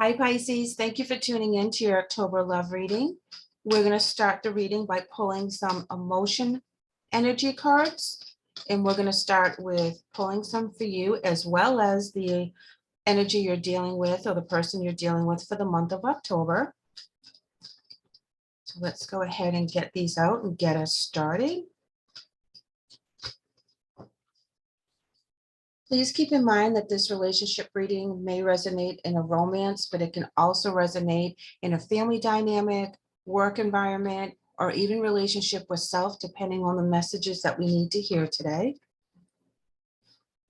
Hi, Pisces. Thank you for tuning in to your October love reading. We're going to start the reading by pulling some emotion energy cards. And we're going to start with pulling some for you, as well as the energy you're dealing with or the person you're dealing with for the month of October. So let's go ahead and get these out and get us started. Please keep in mind that this relationship reading may resonate in a romance, but it can also resonate in a family dynamic, work environment, or even relationship with self, depending on the messages that we need to hear today.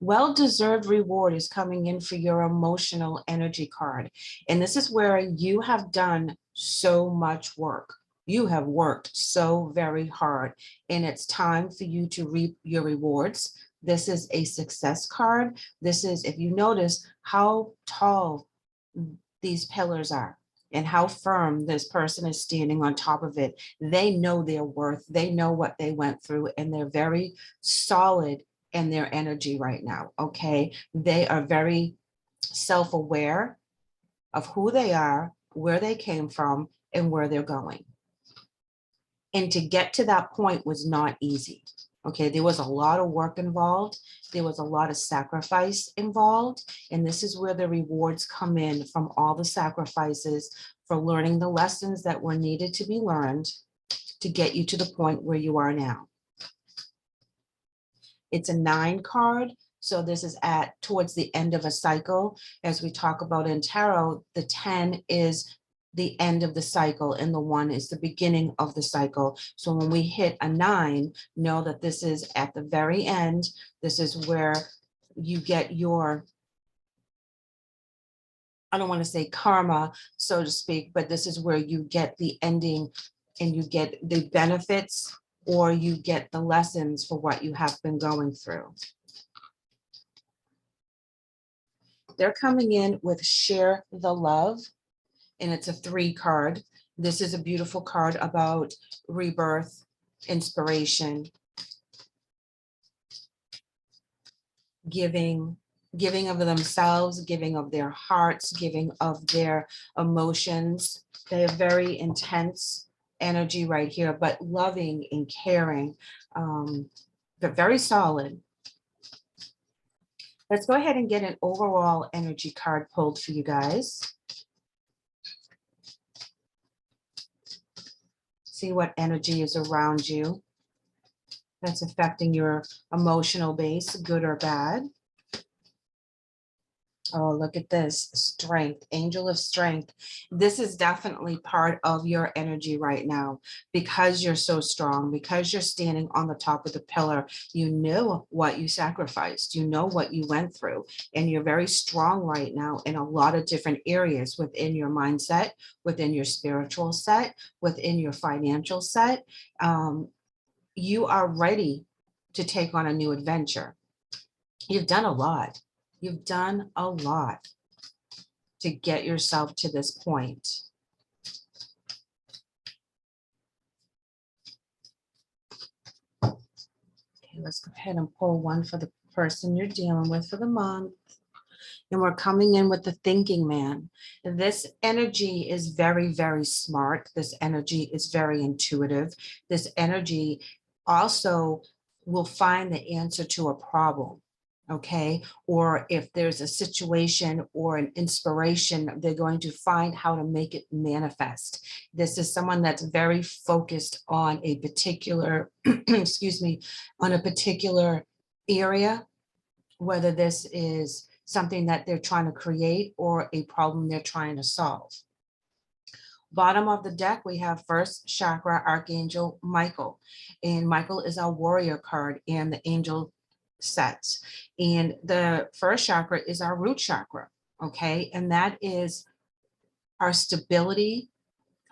Well-deserved reward is coming in for your emotional energy card. And this is where you have done so much work. You have worked so very hard, and it's time for you to reap your rewards. This is a success card. This is, if you notice how tall these pillars are and how firm this person is standing on top of it. They know their worth. They know what they went through, and they're very solid in their energy right now, okay? They are very self-aware of who they are, where they came from, and where they're going. And to get to that point was not easy, okay? There was a lot of work involved. There was a lot of sacrifice involved. And this is where the rewards come in from all the sacrifices for learning the lessons that were needed to be learned to get you to the point where you are now. It's a 9 card. So this is towards the end of a cycle. As we talk about in tarot, the 10 is the end of the cycle and the 1 is the beginning of the cycle. So when we hit a 9, know that this is at the very end. This is where you get your, I don't want to say karma, so to speak, but this is where you get the ending and you get the benefits, or you get the lessons for what you have been going through. They're coming in with Share the Love, and it's a 3 card. This is a beautiful card about rebirth, inspiration, giving of themselves, giving of their hearts, giving of their emotions. They have very intense energy right here, but loving and caring, but very solid. Let's go ahead and get an overall energy card pulled for you guys. See what energy is around you that's affecting your emotional base, good or bad. Oh, look at this, strength, angel of strength. This is definitely part of your energy right now because you're so strong, because you're standing on the top of the pillar. You know what you sacrificed, you know what you went through, and you're very strong right now in a lot of different areas within your mindset, within your spiritual set, within your financial set. You are ready to take on a new adventure. You've done a lot. You've done a lot to get yourself to this point. Okay, let's go ahead and pull one for the person you're dealing with for the month. And we're coming in with the thinking man. This energy is very, very smart. This energy is very intuitive. This energy also will find the answer to a problem. Okay, or if there's a situation or an inspiration, they're going to find how to make it manifest. This is someone that's very focused on a particular, excuse me, on a particular area, whether this is something that they're trying to create or a problem they're trying to solve. Bottom of the deck, we have first chakra, Archangel Michael. And Michael is our warrior card and the angel sets. And the first chakra is our root chakra, okay? And that is our stability,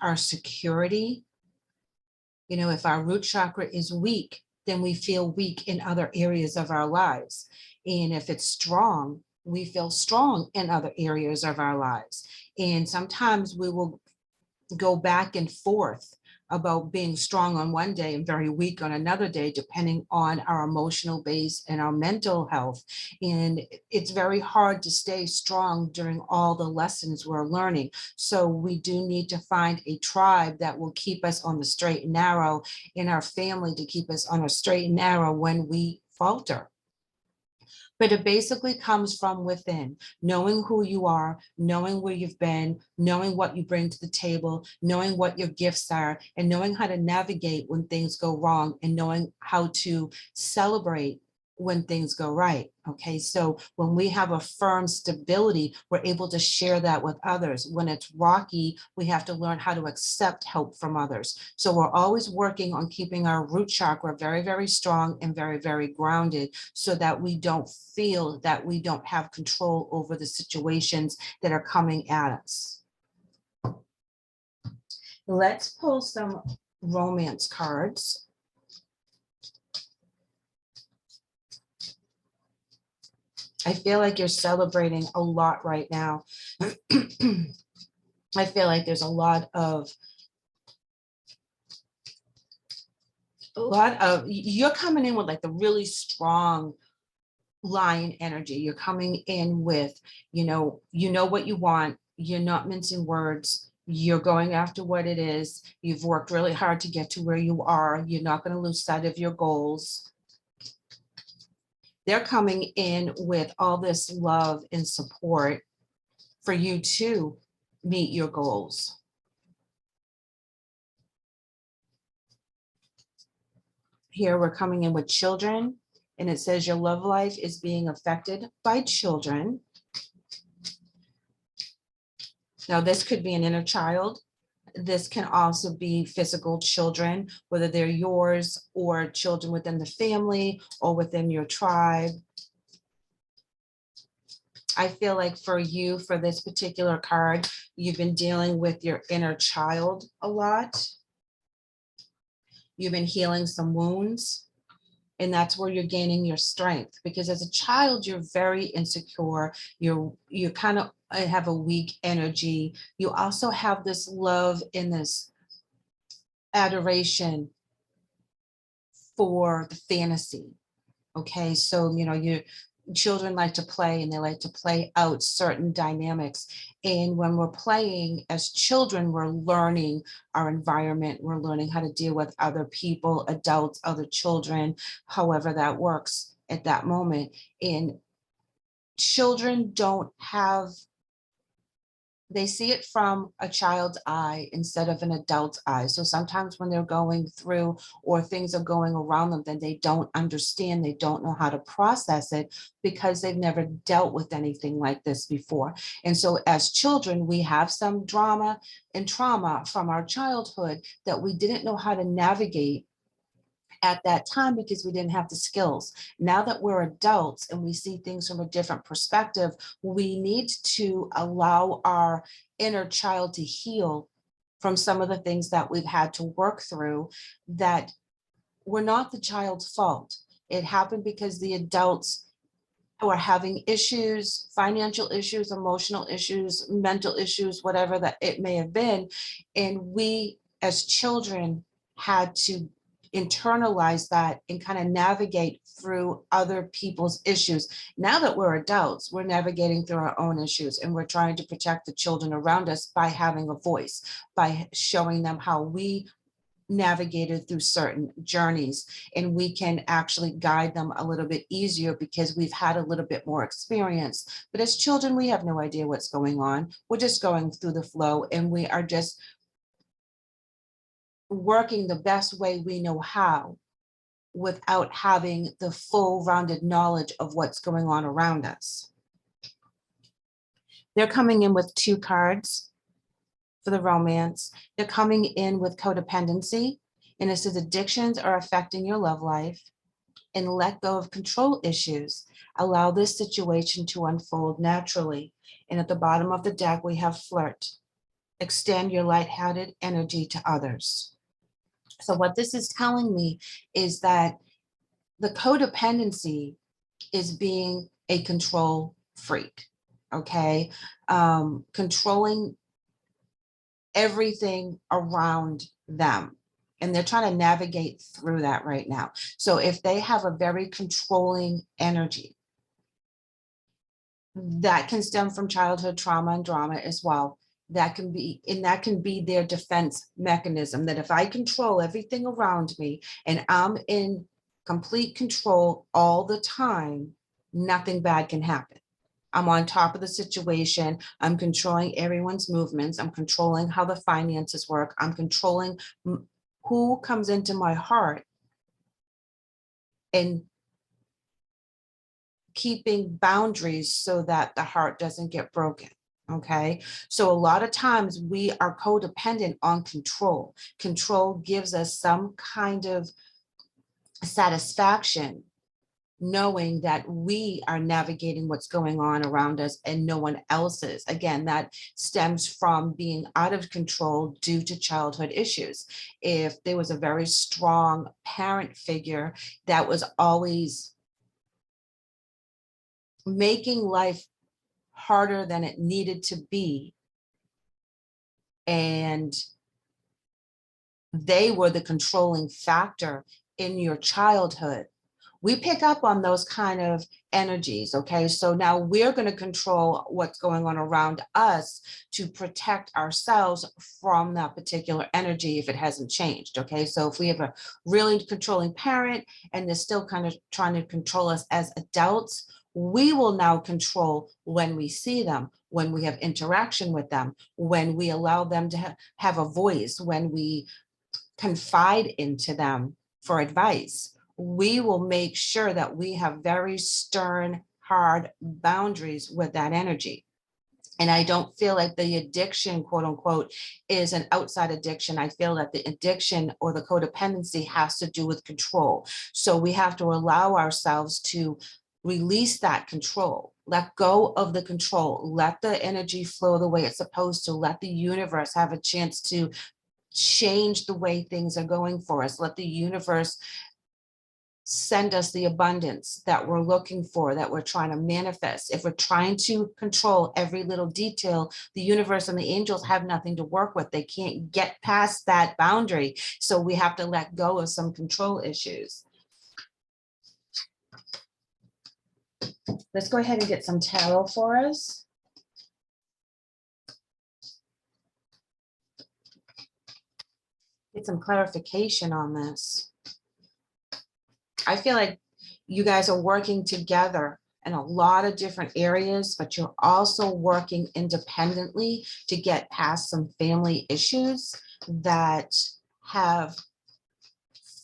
our security. You know, if our root chakra is weak, then we feel weak in other areas of our lives. And if it's strong, we feel strong in other areas of our lives. And sometimes we will go back and forth about being strong on one day and very weak on another day, depending on our emotional base and our mental health. And it's very hard to stay strong during all the lessons we're learning. So we do need to find a tribe that will keep us on the straight and narrow, in our family to keep us on a straight and narrow when we falter. But it basically comes from within, knowing who you are, knowing where you've been, knowing what you bring to the table, knowing what your gifts are, and knowing how to navigate when things go wrong, and knowing how to celebrate when things go right. Okay, so when we have a firm stability, we're able to share that with others. When it's rocky, we have to learn how to accept help from others. So we're always working on keeping our root chakra very, very strong and very, very grounded, so that we don't feel that we don't have control over the situations that are coming at us. Let's pull some romance cards. I feel like you're celebrating a lot right now. I feel like there's a lot of, you're coming in with like the really strong lion energy. You're coming in with, you know what you want. You're not mincing words. You're going after what it is. You've worked really hard to get to where you are. You're not going to lose sight of your goals. They're coming in with all this love and support for you to meet your goals. Here we're coming in with children, and it says your love life is being affected by children. Now, this could be an inner child. This can also be physical children, whether they're yours or children within the family or within your tribe. I feel like for you, for this particular card, you've been dealing with your inner child a lot. You've been healing some wounds, and that's where you're gaining your strength, because as a child, you're very insecure. You kind of have a weak energy. You also have this love and this adoration for the fantasy. Okay, so your children like to play, and they like to play out certain dynamics. And when we're playing as children, we're learning our environment. We're learning how to deal with other people, adults, other children, however that works at that moment. And children don't have, they see it from a child's eye instead of an adult's eye. So sometimes when they're going through or things are going around them, then they don't understand, they don't know how to process it, because they've never dealt with anything like this before. And so as children, we have some drama and trauma from our childhood that we didn't know how to navigate at that time, because we didn't have the skills. Now that we're adults and we see things from a different perspective, we need to allow our inner child to heal from some of the things that we've had to work through that were not the child's fault. It happened because the adults were having issues, financial issues, emotional issues, mental issues, whatever that it may have been. And we as children had to internalize that and kind of navigate through other people's issues. Now that we're adults, we're navigating through our own issues, and we're trying to protect the children around us by having a voice, by showing them how we navigated through certain journeys, and we can actually guide them a little bit easier because we've had a little bit more experience. But as children, we have no idea what's going on. We're just going through the flow, and we are just working the best way we know how, without having the full rounded knowledge of what's going on around us. They're coming in with 2 cards for the romance. They're coming in with codependency, and it says addictions are affecting your love life, and let go of control issues. Allow this situation to unfold naturally. And at the bottom of the deck, we have flirt. Extend your lighthearted energy to others. So what this is telling me is that the codependency is being a control freak, okay? Controlling everything around them. And they're trying to navigate through that right now. So if they have a very controlling energy, that can stem from childhood trauma and drama as well. That can be, and that can be their defense mechanism, that if I control everything around me and I'm in complete control all the time, nothing bad can happen. I'm on top of the situation. I'm controlling everyone's movements. I'm controlling how the finances work. I'm controlling who comes into my heart and keeping boundaries so that the heart doesn't get broken. Okay, so a lot of times we are codependent on control. Control gives us some kind of satisfaction knowing that we are navigating what's going on around us and no one else is. Again, that stems from being out of control due to childhood issues. If there was a very strong parent figure that was always making life harder than it needed to be, and they were the controlling factor in your childhood, we pick up on those kind of energies. Okay, so now we're going to control what's going on around us to protect ourselves from that particular energy if it hasn't changed. Okay, so if we have a really controlling parent and they're still kind of trying to control us as adults, we will now control when we see them, when we have interaction with them, when we allow them to have a voice, when we confide into them for advice. We will make sure that we have very stern, hard boundaries with that energy. And I don't feel like the addiction, quote unquote, is an outside addiction. I feel that the addiction or the codependency has to do with control. So we have to allow ourselves to release that control, let go of the control, let the energy flow the way it's supposed to, let the universe have a chance to change the way things are going for us. Let the universe send us the abundance that we're looking for, that we're trying to manifest. If we're trying to control every little detail, the universe and the angels have nothing to work with. They can't get past that boundary. So we have to let go of some control issues. Let's go ahead and get some tarot for us. Get some clarification on this. I feel like you guys are working together in a lot of different areas, but you're also working independently to get past some family issues that have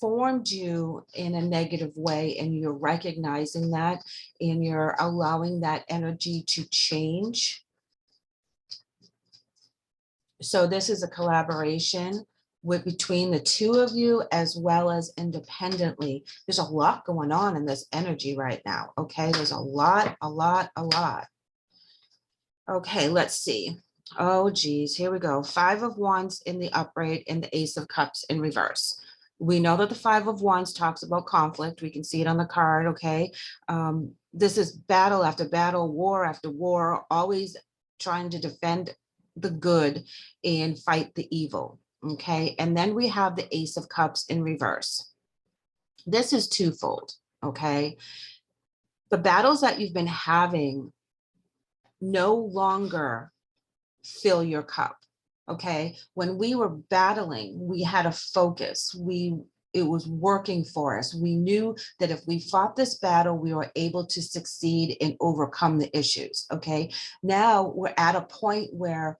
formed you in a negative way, and you're recognizing that and you're allowing that energy to change. So this is a collaboration between the two of you as well as independently. There's a lot going on in this energy right now. Okay, there's a lot. Okay, let's see. Oh geez, here we go. 5 of Wands in the upright and the Ace of Cups in reverse. We know that the 5 of Wands talks about conflict. We can see it on the card. Okay, this is battle after battle, war after war, always trying to defend the good and fight the evil. Okay, and then we have the Ace of Cups in reverse. This is twofold. Okay, the battles that you've been having no longer fill your cup. Okay, when we were battling, we had a focus. It was working for us. We knew that if we fought this battle, we were able to succeed and overcome the issues. Okay, now we're at a point where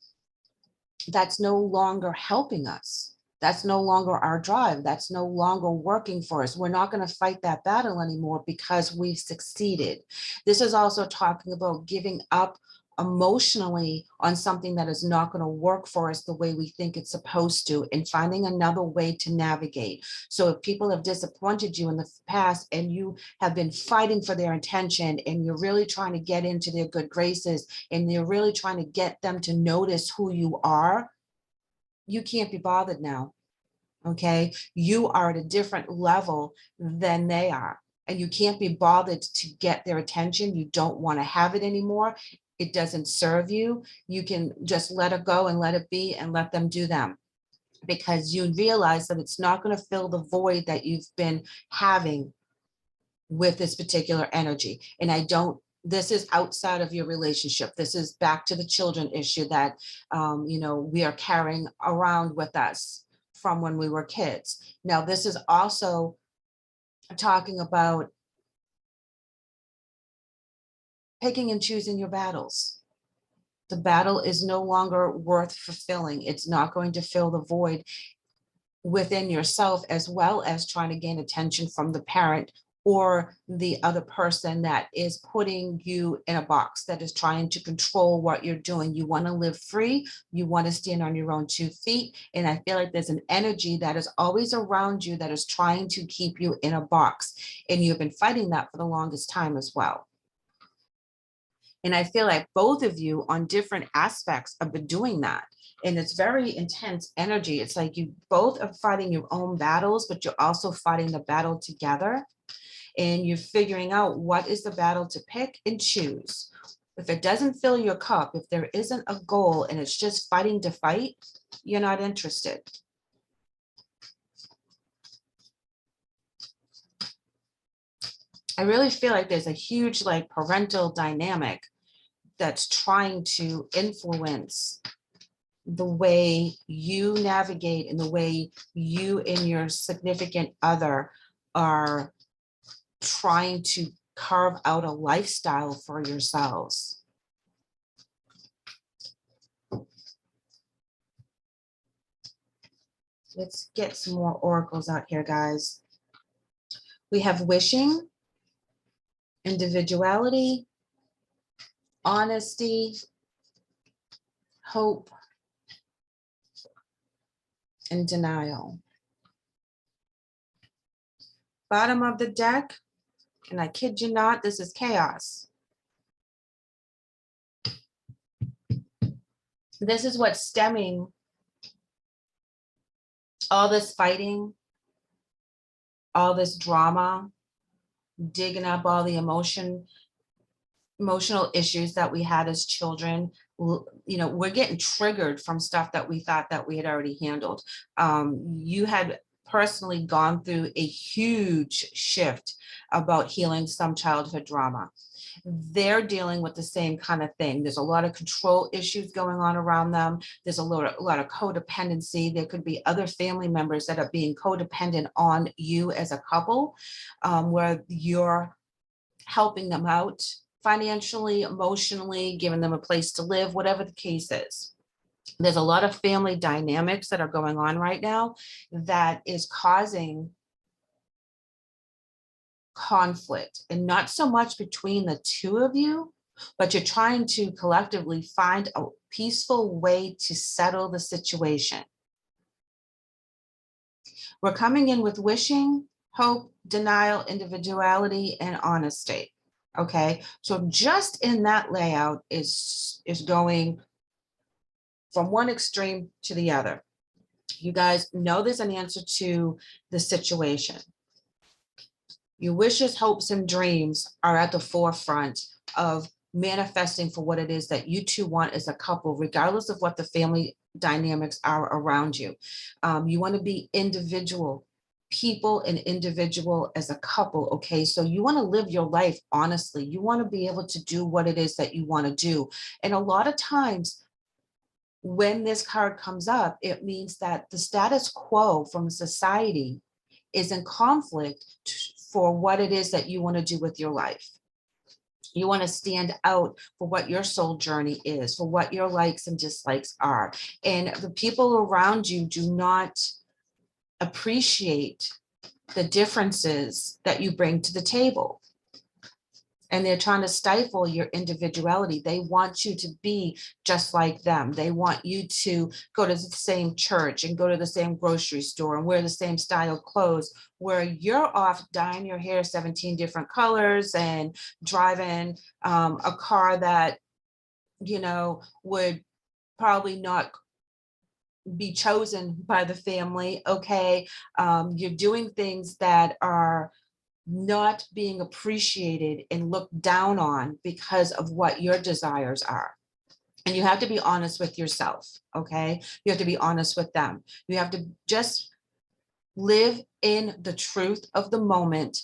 that's no longer helping us. That's no longer our drive. That's no longer working for us. We're not going to fight that battle anymore because we've succeeded. This is also talking about giving up emotionally on something that is not going to work for us the way we think it's supposed to, and finding another way to navigate. So if people have disappointed you in the past and you have been fighting for their attention and you're really trying to get into their good graces and you're really trying to get them to notice who you are, you can't be bothered now. Okay, you are at a different level than they are, and you can't be bothered to get their attention. You don't want to have it anymore. It doesn't serve you. You can just let it go and let it be and let them do them. because you realize that it's not going to fill the void that you've been having with this particular energy. And this is outside of your relationship. This is back to the children issue that, we are carrying around with us from when we were kids. Now, this is also talking about picking and choosing your battles. The battle is no longer worth fulfilling. It's not going to fill the void within yourself, as well as trying to gain attention from the parent or the other person that is putting you in a box, that is trying to control what you're doing. You want to live free. You want to stand on your own 2 feet. And I feel like there's an energy that is always around you that is trying to keep you in a box. And you've been fighting that for the longest time as well. And I feel like both of you on different aspects have been doing that. And it's very intense energy. It's like you both are fighting your own battles, but you're also fighting the battle together. And you're figuring out what is the battle to pick and choose. If it doesn't fill your cup, if there isn't a goal and it's just fighting to fight, you're not interested. I really feel like there's a huge parental dynamic that's trying to influence the way you navigate and the way you and your significant other are trying to carve out a lifestyle for yourselves. Let's get some more oracles out here, guys. We have wishing, individuality, honesty, hope, and denial. Bottom of the deck, and I kid you not, this is chaos. This is what's stemming all this fighting, all this drama, digging up all the emotional issues that we had as children. We're getting triggered from stuff that we thought that we had already handled. You had personally gone through a huge shift about healing some childhood drama. They're dealing with the same kind of thing. There's a lot of control issues going on around them. There's a lot of codependency. There could be other family members that are being codependent on you as a couple, where you're helping them out financially, emotionally, giving them a place to live, whatever the case is. There's a lot of family dynamics that are going on right now that is causing conflict, and not so much between the two of you, but you're trying to collectively find a peaceful way to settle the situation. We're coming in with wishing, hope, denial, individuality, and honesty. Okay, so just in that layout is going from one extreme to the other. You guys know there's an answer to the situation. Your wishes, hopes, and dreams are at the forefront of manifesting for what it is that you two want as a couple, regardless of what the family dynamics are around you. You want to be individual people and individual as a couple, okay? So you want to live your life honestly. You want to be able to do what it is that you want to do. And a lot of times when this card comes up, it means that the status quo from society is in conflict for what it is that you want to do with your life. You want to stand out for what your soul journey is, for what your likes and dislikes are. And the people around you do not appreciate the differences that you bring to the table. And they're trying to stifle your individuality. They want you to be just like them. They want you to go to the same church and go to the same grocery store and wear the same style clothes, where you're off dyeing your hair 17 different colors and driving a car that, would probably not be chosen by the family. Okay. You're doing things that are not being appreciated and looked down on because of what your desires are. And you have to be honest with yourself, okay? You have to be honest with them. You have to just live in the truth of the moment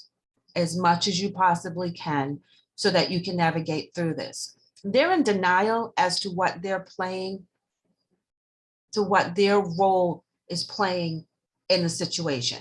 as much as you possibly can so that you can navigate through this. They're in denial as to what they're playing, to what their role is playing in the situation.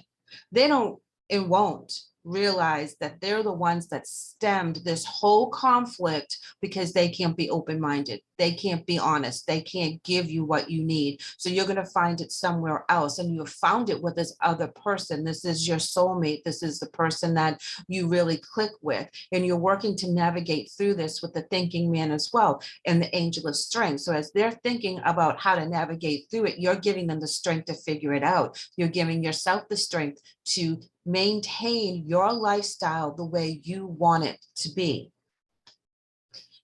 They don't and won't realize that they're the ones that stemmed this whole conflict because they can't be open-minded. They can't be honest. They can't give you what you need. So you're going to find it somewhere else. And you have found it with this other person. This is your soulmate. This is the person that you really click with. And you're working to navigate through this with the thinking man as well and the angel of strength. So as they're thinking about how to navigate through it, you're giving them the strength to figure it out. You're giving yourself the strength to maintain your lifestyle the way you want it to be.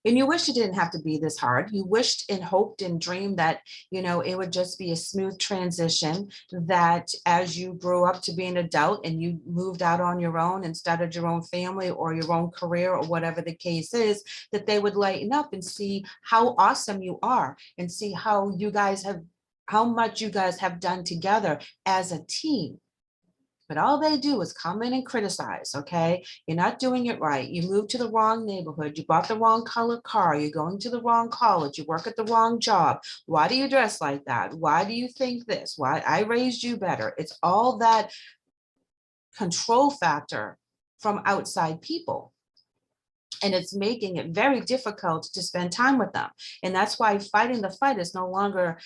And you wish it didn't have to be this hard. You wished and hoped and dreamed that, it would just be a smooth transition, that as you grew up to be an adult and you moved out on your own and started your own family or your own career or whatever the case is, that they would lighten up and see how awesome you are and see how much you guys have done together as a team. But all they do is come in and criticize, okay? You're not doing it right. You moved to the wrong neighborhood. You bought the wrong color car. You're going to the wrong college. You work at the wrong job. Why do you dress like that? Why do you think this? Why I raised you better? It's all that control factor from outside people. And it's making it very difficult to spend time with them. And that's why fighting the fight is no longer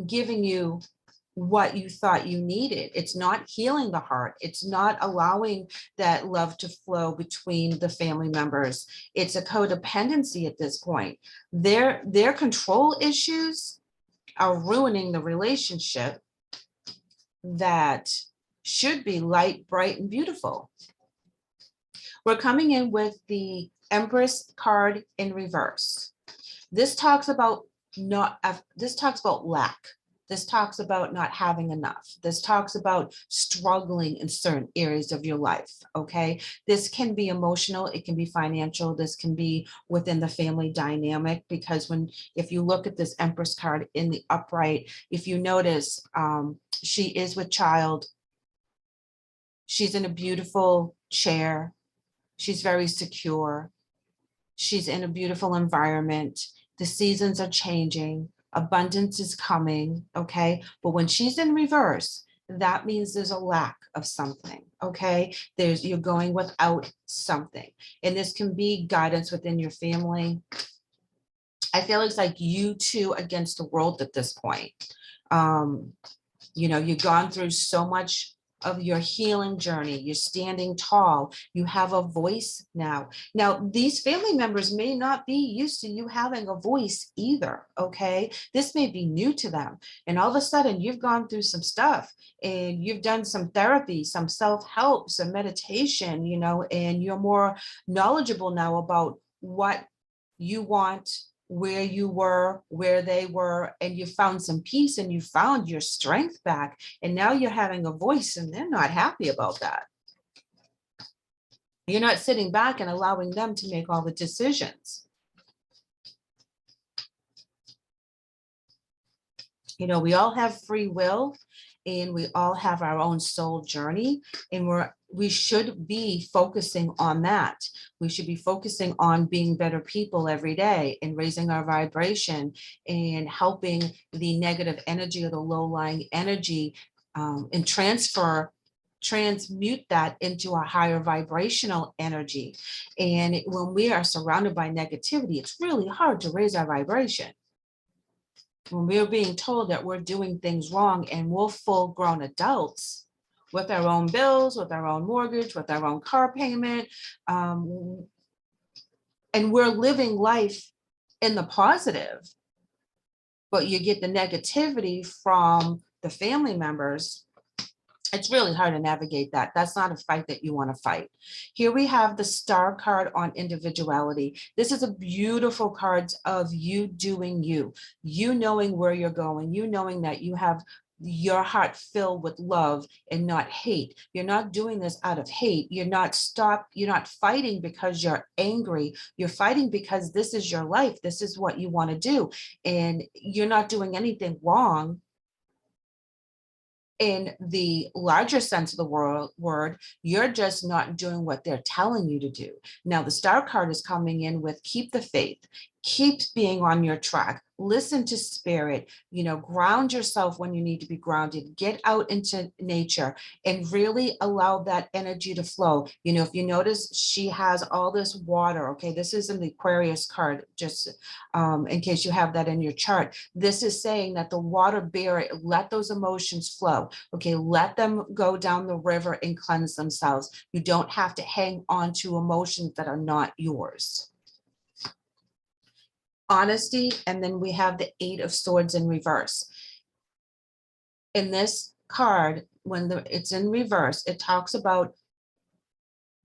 giving you what you thought you needed. It's not healing the heart. It's not allowing that love to flow between the family members. It's a codependency at this point. Their control issues are ruining the relationship that should be light, bright, and beautiful. We're coming in with the Empress card in reverse. This talks about lack. This talks about not having enough. This talks about struggling in certain areas of your life, okay? This can be emotional, it can be financial, this can be within the family dynamic, because if you look at this Empress card in the upright, if you notice, she is with child. She's in a beautiful chair. She's very secure. She's in a beautiful environment. The seasons are changing. Abundance is coming, okay? But when she's in reverse, that means there's a lack of something, okay? You're going without something. And this can be guidance within your family. I feel it's like you two against the world at this point. You've gone through so much of your healing journey. You're standing tall. You have a voice now. Now, these family members may not be used to you having a voice either, okay? This may be new to them. And all of a sudden, you've gone through some stuff and you've done some therapy, some self-help, some meditation, and you're more knowledgeable now about what you want, where you were, where they were, and you found some peace and you found your strength back. And now you're having a voice and they're not happy about that. You're not sitting back and allowing them to make all the decisions. We all have free will and we all have our own soul journey, and we should be focusing on that. We should be focusing on being better people every day and raising our vibration and helping the negative energy or the low-lying energy and transmute that into a higher vibrational energy. And when we are surrounded by negativity, it's really hard to raise our vibration. When we're being told that we're doing things wrong and we're full-grown adults with our own bills, with our own mortgage, with our own car payment, and we're living life in the positive, but you get the negativity from the family members, it's really hard to navigate that. That's not a fight that you want to fight. Here we have the Star card on individuality. This is a beautiful card of you doing you, you knowing where you're going, you knowing that you have your heart filled with love and not hate. You're not doing this out of hate. You're not fighting because you're angry. You're fighting because this is your life. This is what you want to do. And you're not doing anything wrong in the larger sense of the word. You're just not doing what they're telling you to do. Now, the star card is coming in with keep the faith, keep being on your track, listen to spirit, ground yourself when you need to be grounded, get out into nature and really allow that energy to flow. If you notice, she has all this water. Okay, this is in the Aquarius card, just in case you have that in your chart. This is saying that the water bearer, let those emotions flow. Okay, let them go down the river and cleanse themselves. You don't have to hang on to emotions that are not yours. Honesty, and then we have the 8 of Swords in reverse. In this card, when it's in reverse, it talks about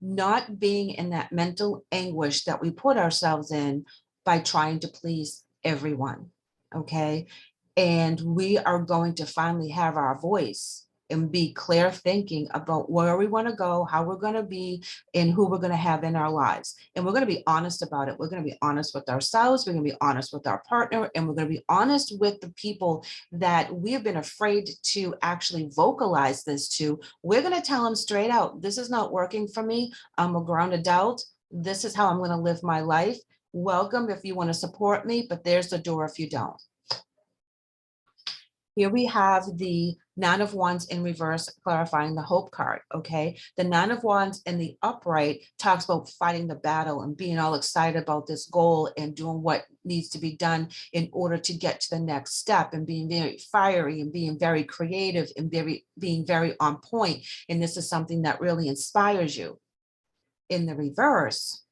not being in that mental anguish that we put ourselves in by trying to please everyone, okay? And we are going to finally have our voice and be clear thinking about where we want to go, how we're going to be, and who we're going to have in our lives. And we're going to be honest about it. We're going to be honest with ourselves. We're going to be honest with our partner, and we're going to be honest with the people that we have been afraid to actually vocalize this to. We're going to tell them straight out, this is not working for me. I'm a grown adult. This is how I'm going to live my life. Welcome if you want to support me, but there's the door if you don't. Here we have the Nine of Wands in reverse, clarifying the hope card, okay? The Nine of Wands in the upright talks about fighting the battle and being all excited about this goal and doing what needs to be done in order to get to the next step, and being very fiery and being very creative and being very on point. And this is something that really inspires you. In the reverse,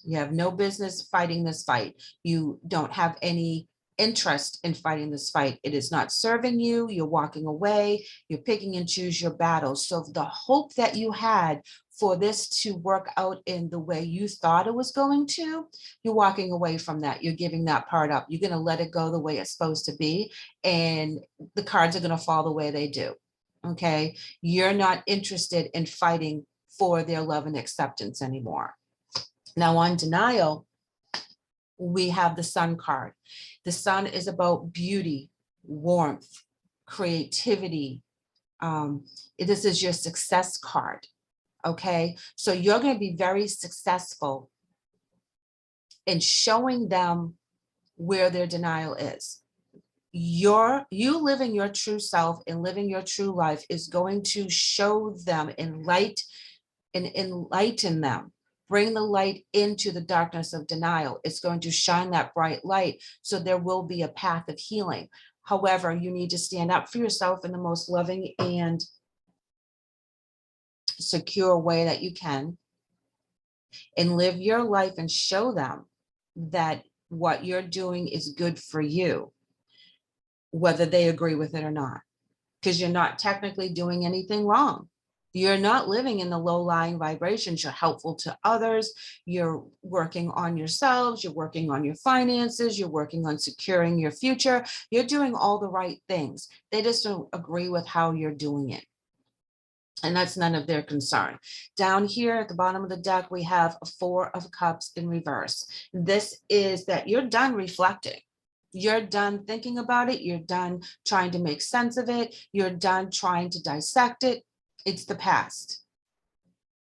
you have no business fighting this fight. You don't have any interest in fighting this fight. It is not serving you. You're walking away. You're picking and choose your battles. So the hope that you had for this to work out in the way you thought it was going to, you're walking away from that. You're giving that part up. You're going to let it go the way it's supposed to be. And the cards are going to fall the way they do. Okay. You're not interested in fighting for their love and acceptance anymore. Now on denial, we have the Sun card. The Sun is about beauty, warmth, creativity. This is your success card, okay? So you're going to be very successful in showing them where their denial is. You living your true self and living your true life is going to show them and enlighten them. Bring the light into the darkness of denial. It's going to shine that bright light, so there will be a path of healing. However, you need to stand up for yourself in the most loving and secure way that you can, and live your life and show them that what you're doing is good for you, whether they agree with it or not, because you're not technically doing anything wrong. You're not living in the low-lying vibrations. You're helpful to others. You're working on yourselves. You're working on your finances. You're working on securing your future. You're doing all the right things. They just don't agree with how you're doing it. And that's none of their concern. Down here at the bottom of the deck, we have a 4 of Cups in reverse. This is that you're done reflecting. You're done thinking about it. You're done trying to make sense of it. You're done trying to dissect it. It's the past.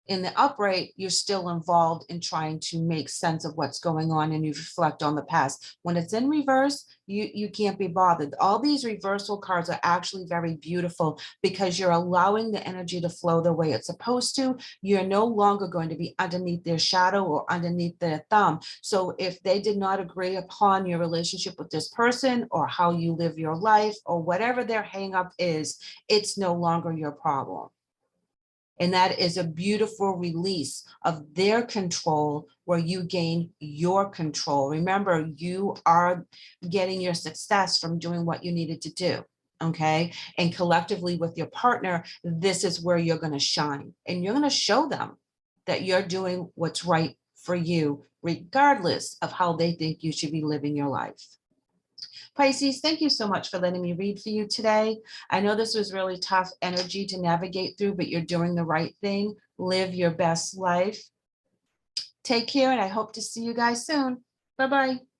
In the upright, you're still involved in trying to make sense of what's going on, and you reflect on the past. When it's in reverse, you can't be bothered. All these reversal cards are actually very beautiful because you're allowing the energy to flow the way it's supposed to. You're no longer going to be underneath their shadow or underneath their thumb. So if they did not agree upon your relationship with this person or how you live your life or whatever their hang up is, it's no longer your problem. And that is a beautiful release of their control where you gain your control. Remember, you are getting your success from doing what you needed to do, okay? And collectively with your partner, this is where you're going to shine. And you're going to show them that you're doing what's right for you, regardless of how they think you should be living your life. Pisces, thank you so much for letting me read for you today. I know this was really tough energy to navigate through, but you're doing the right thing. Live your best life. Take care, and I hope to see you guys soon. Bye-bye.